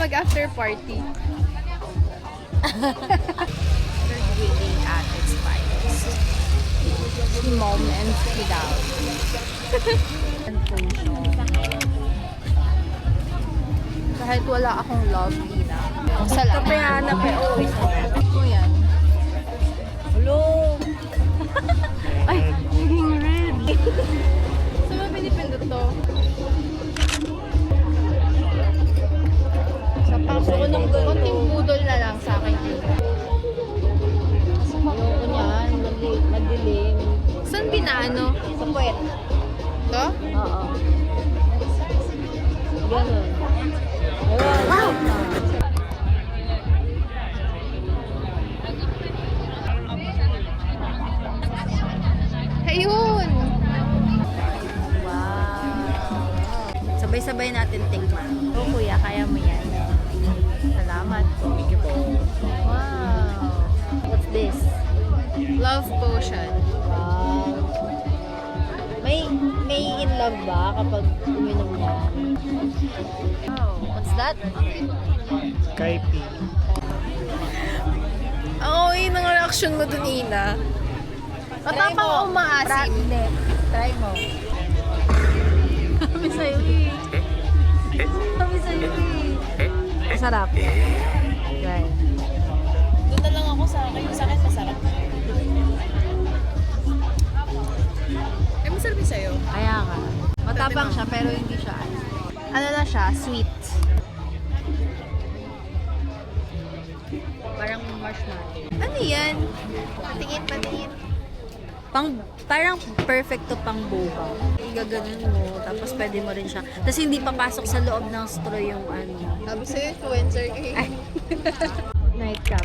mag-after party. They're really at its finest. Si Mom and si Dao. And potion. Kahit wala akong love, Ina. Salamat. Kapayanap eh. Oo, Ito yan. Hello! Ay, naging red. Saan ba pinipindot to? Sa paso ko ng ganito. Konting budol na lang sa akin. Ayoko niyan. Madilim. Saan binaano? Sa puwet. To? Oo. Ganun. Wow! Ayun! Wow! Sabay-sabay natin tingnan. Oo, kuya, kaya mo yan. Salamat po. Thank you po. Wow! What's this? Love potion. Wow! May in love ba kapag uminom niya? Oh. What's that? Kaipi. Oo, yun ang reaction mo dun, Ina. Matapang o maasim? Hindi. Try mo. Kami sa'yo eh. Sabi sa'yo eh. Masarap. Try. Doon na lang ako sa akin. Sa akin masarap. Eh, masarap yun sa'yo. Kaya nga. Matapang siya pero hindi siya Ano na siya? Sweet. parang marshmallow. Ano yan? Patingin, patingin. Parang perfect to pang boba. Igaganon mo, tapos pwede mo rin siya. Tapos hindi papasok sa loob ng straw yung ano. Sabi sa'yo, influencer ka eh. Nightcap.